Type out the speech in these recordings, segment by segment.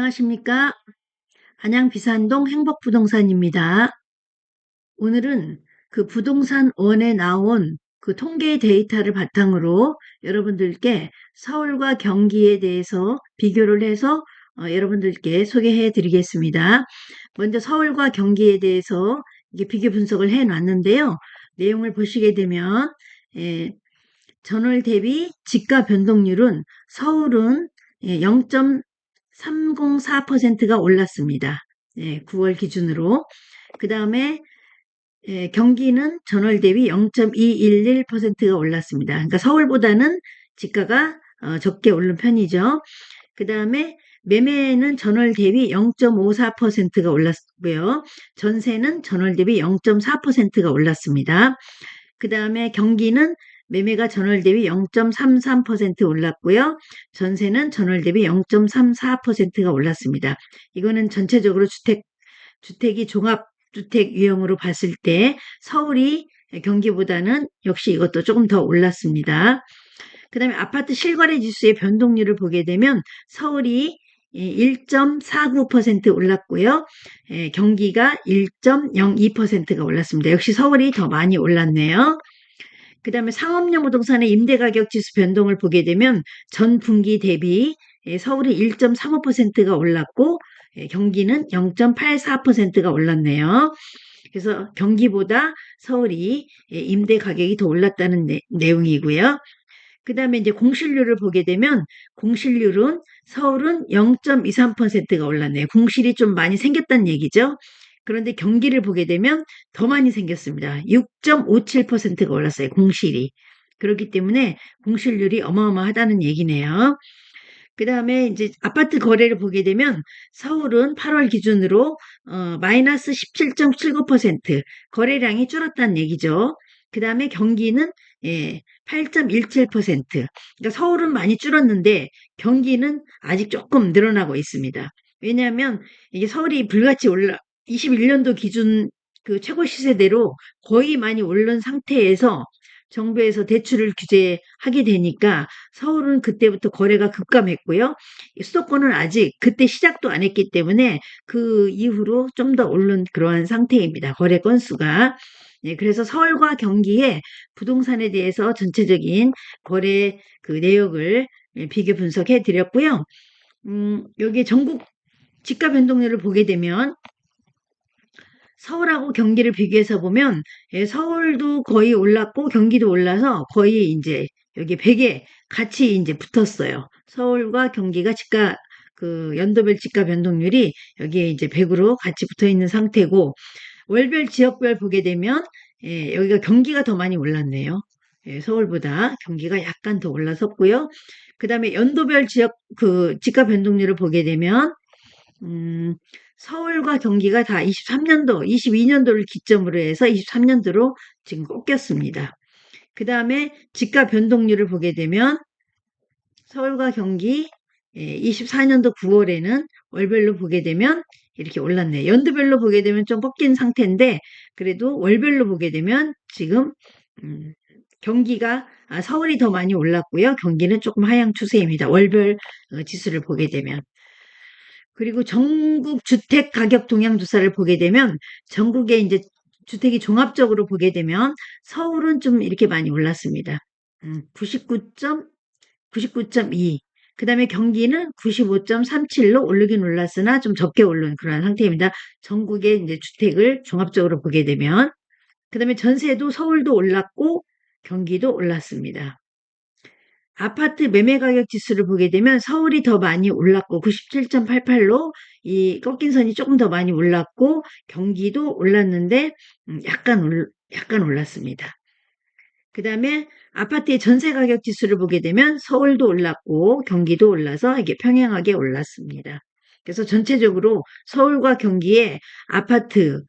안녕하십니까? 안양 비산동 행복부동산입니다. 오늘은 그 부동산 원에 나온 그 통계 데이터를 바탕으로 여러분들께 서울과 경기에 대해서 비교를 해서 여러분들께 소개해 드리겠습니다. 먼저 서울과 경기에 대해서 이게 비교 분석을 해 놨는데요. 내용을 보시게 되면 예, 전월 대비 지가 변동률은 서울은 0.304%가 올랐습니다. 9월 기준으로. 그 다음에 경기는 전월 대비 0.211%가 올랐습니다. 그러니까 서울보다는 지가가 적게 오른 편이죠. 그 다음에 매매는 전월 대비 0.54%가 올랐고요. 전세는 전월 대비 0.4%가 올랐습니다. 그 다음에 경기는 매매가 전월 대비 0.33% 올랐고요. 전세는 전월 대비 0.34%가 올랐습니다. 이거는 전체적으로 주택이 종합주택 유형으로 봤을 때 서울이 경기보다는 역시 이것도 조금 더 올랐습니다. 그 다음에 아파트 실거래 지수의 변동률을 보게 되면 서울이 1.49% 올랐고요. 경기가 1.02%가 올랐습니다. 역시 서울이 더 많이 올랐네요. 그 다음에 상업용 부동산의 임대가격 지수 변동을 보게 되면 전 분기 대비 서울이 1.35%가 올랐고 경기는 0.84%가 올랐네요. 그래서 경기보다 서울이 임대 가격이 더 올랐다는 내용이고요. 그 다음에 이제 공실률을 보게 되면 공실률은 서울은 0.23%가 올랐네요. 공실이 좀 많이 생겼다는 얘기죠. 그런데 경기를 보게 되면 더 많이 생겼습니다. 6.57%가 올랐어요. 공실이. 그렇기 때문에 공실률이 어마어마하다는 얘기네요. 그 다음에 이제 아파트 거래를 보게 되면 서울은 8월 기준으로 마이너스 17.79% 거래량이 줄었다는 얘기죠. 그 다음에 경기는 8.17%. 그러니까 서울은 많이 줄었는데 경기는 아직 조금 늘어나고 있습니다. 왜냐하면 이게 서울이 불같이 21년도 기준 그 최고 시세대로 거의 많이 오른 상태에서 정부에서 대출을 규제하게 되니까 서울은 그때부터 거래가 급감했고요. 수도권은 아직 그때 시작도 안 했기 때문에 그 이후로 좀 더 오른 그러한 상태입니다. 거래 건수가. 그래서 서울과 경기의 부동산에 대해서 전체적인 거래 그 내역을 비교 분석해 드렸고요. 여기 전국 지가 변동률을 보게 되면 서울하고 경기를 비교해서 보면 서울도 거의 올랐고 경기도 올라서 거의 이제 여기 100에 같이 이제 붙었어요. 서울과 경기가 그 연도별 지가 변동률이 여기에 이제 100으로 같이 붙어 있는 상태고 월별 지역별 보게 되면 여기가 경기가 더 많이 올랐네요. 서울보다 경기가 약간 더 올라섰고요. 그 다음에 연도별 지역 그 지가 변동률을 보게 되면 서울과 경기가 다 23년도, 22년도를 기점으로 해서 23년도로 지금 꺾였습니다. 그 다음에 지가 변동률을 보게 되면 서울과 경기 24년도 9월에는 월별로 보게 되면 이렇게 올랐네요. 연도별로 보게 되면 좀 꺾인 상태인데 그래도 월별로 보게 되면 지금 경기가 서울이 더 많이 올랐고요. 경기는 조금 하향 추세입니다. 월별 지수를 보게 되면. 그리고 전국 주택 가격 동향 조사를 보게 되면 전국에 이제 주택이 종합적으로 보게 되면 서울은 좀 이렇게 많이 올랐습니다. 99.2. 그 다음에 경기는 95.37로 오르긴 올랐으나 좀 적게 오른 그런 상태입니다. 전국의 이제 주택을 종합적으로 보게 되면. 그 다음에 전세도 서울도 올랐고 경기도 올랐습니다. 아파트 매매 가격 지수를 보게 되면 서울이 더 많이 올랐고 97.88로 이 꺾인 선이 조금 더 많이 올랐고 경기도 올랐는데 약간 올랐습니다. 그 다음에 아파트의 전세 가격 지수를 보게 되면 서울도 올랐고 경기도 올라서 이게 평행하게 올랐습니다. 그래서 전체적으로 서울과 경기의 아파트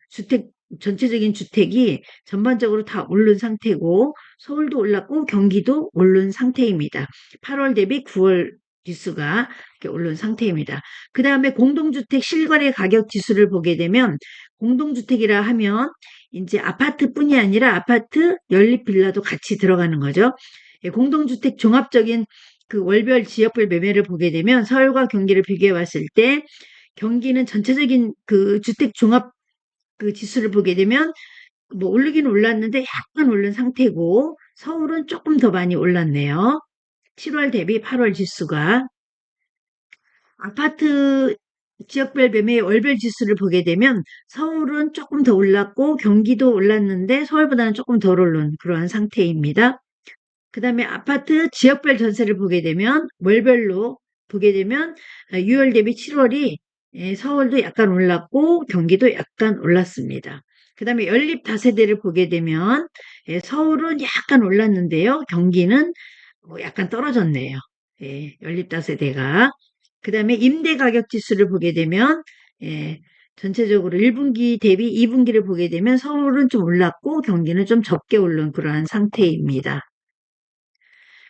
전체적인 주택이 전반적으로 다 오른 상태고 서울도 올랐고 경기도 오른 상태입니다. 8월 대비 9월 지수가 이렇게 오른 상태입니다. 그 다음에 공동주택 실거래 가격 지수를 보게 되면 공동주택이라 하면 이제 아파트뿐이 아니라 아파트, 연립 빌라도 같이 들어가는 거죠. 공동주택 종합적인 그 월별 지역별 매매를 보게 되면 서울과 경기를 비교해 봤을 때 경기는 전체적인 그 주택 종합 그 지수를 보게 되면 뭐 오르긴 올랐는데 약간 오른 상태고 서울은 조금 더 많이 올랐네요. 7월 대비 8월 지수가. 아파트 지역별 매매 월별 지수를 보게 되면 서울은 조금 더 올랐고 경기도 올랐는데 서울보다는 조금 덜 오른 그러한 상태입니다. 그 다음에 아파트 지역별 전세를 보게 되면 월별로 보게 되면 6월 대비 7월이 서울도 약간 올랐고 경기도 약간 올랐습니다. 그 다음에 연립 다세대를 보게 되면 서울은 약간 올랐는데요. 경기는 약간 떨어졌네요. 연립 다세대가. 그 다음에 임대 가격 지수를 보게 되면 전체적으로 1분기 대비 2분기를 보게 되면 서울은 좀 올랐고 경기는 좀 적게 오른 그러한 상태입니다.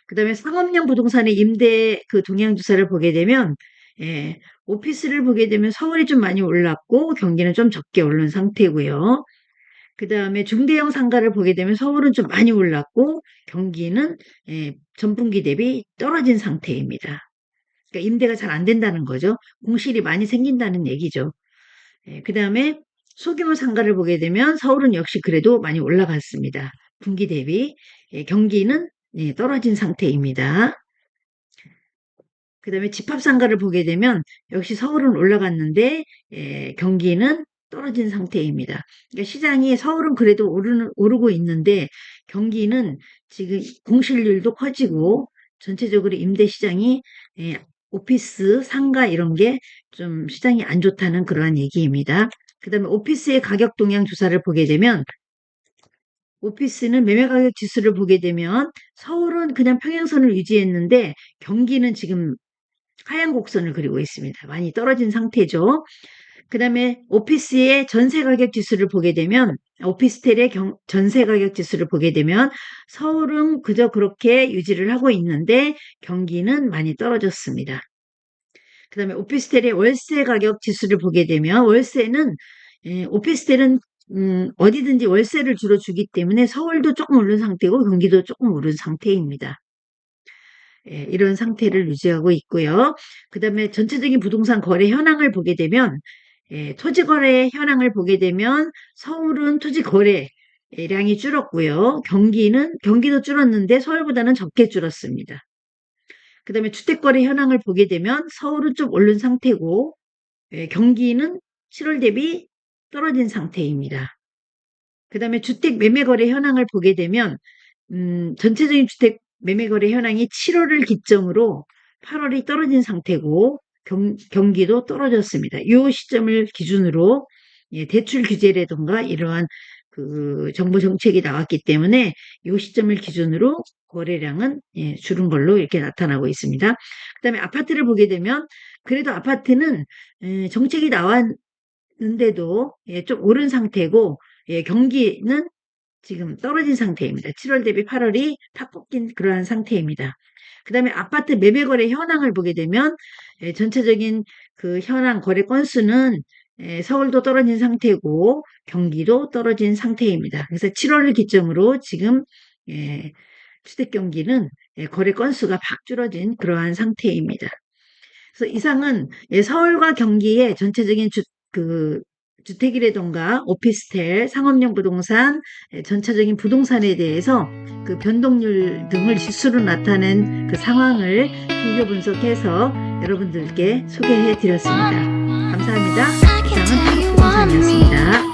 그 다음에 상업용 부동산의 임대 그 동향주사를 보게 되면 오피스를 보게 되면 서울이 좀 많이 올랐고 경기는 좀 적게 오른 상태고요. 그 다음에 중대형 상가를 보게 되면 서울은 좀 많이 올랐고 경기는 전분기 대비 떨어진 상태입니다. 그러니까 임대가 잘 안 된다는 거죠. 공실이 많이 생긴다는 얘기죠. 그 다음에 소규모 상가를 보게 되면 서울은 역시 그래도 많이 올라갔습니다. 분기 대비. 경기는 떨어진 상태입니다. 그 다음에 집합상가를 보게 되면 역시 서울은 올라갔는데 경기는 떨어진 상태입니다. 그러니까 시장이 서울은 그래도 오르고 있는데 경기는 지금 공실률도 커지고 전체적으로 임대 시장이 오피스, 상가 이런 게 좀 시장이 안 좋다는 그러한 얘기입니다. 그 다음에 오피스의 가격 동향 조사를 보게 되면 오피스는 매매 가격 지수를 보게 되면 서울은 그냥 평행선을 유지했는데 경기는 지금 하얀 곡선을 그리고 있습니다. 많이 떨어진 상태죠. 그 다음에 오피스의 전세 가격 지수를 보게 되면 오피스텔의 전세 가격 지수를 보게 되면 서울은 그저 그렇게 유지를 하고 있는데 경기는 많이 떨어졌습니다. 그 다음에 오피스텔의 월세 가격 지수를 보게 되면 월세는 오피스텔은 어디든지 월세를 주로 주기 때문에 서울도 조금 오른 상태고 경기도 조금 오른 상태입니다. 이런 상태를 유지하고 있고요. 그 다음에 전체적인 부동산 거래 현황을 보게 되면 토지 거래 현황을 보게 되면 서울은 토지 거래량이 줄었고요. 경기도 줄었는데 서울보다는 적게 줄었습니다. 그 다음에 주택 거래 현황을 보게 되면 서울은 좀 오른 상태고 경기는 7월 대비 떨어진 상태입니다. 그 다음에 주택 매매 거래 현황을 보게 되면 전체적인 주택 매매 거래 현황이 7월을 기점으로 8월이 떨어진 상태고 경기도 떨어졌습니다. 이 시점을 기준으로 대출 규제라든가 이러한 그 정부 정책이 나왔기 때문에 이 시점을 기준으로 거래량은 줄은 걸로 이렇게 나타나고 있습니다. 그 다음에 아파트를 보게 되면 그래도 아파트는 정책이 나왔는데도 좀 오른 상태고 경기는 지금 떨어진 상태입니다. 7월 대비 8월이 팍 꺾인 그러한 상태입니다. 그 다음에 아파트 매매 거래 현황을 보게 되면 전체적인 그 현황 거래 건수는 서울도 떨어진 상태고 경기도 떨어진 상태입니다. 그래서 7월을 기점으로 지금 주택 경기는 거래 건수가 팍 줄어든 그러한 상태입니다. 그래서 이상은 서울과 경기의 전체적인 주택이라던가 오피스텔, 상업용 부동산, 전체적인 부동산에 대해서 그 변동률 등을 지수로 나타낸 그 상황을 비교 분석해서 여러분들께 소개해 드렸습니다. 감사합니다. 이상은 한국부동산이었습니다.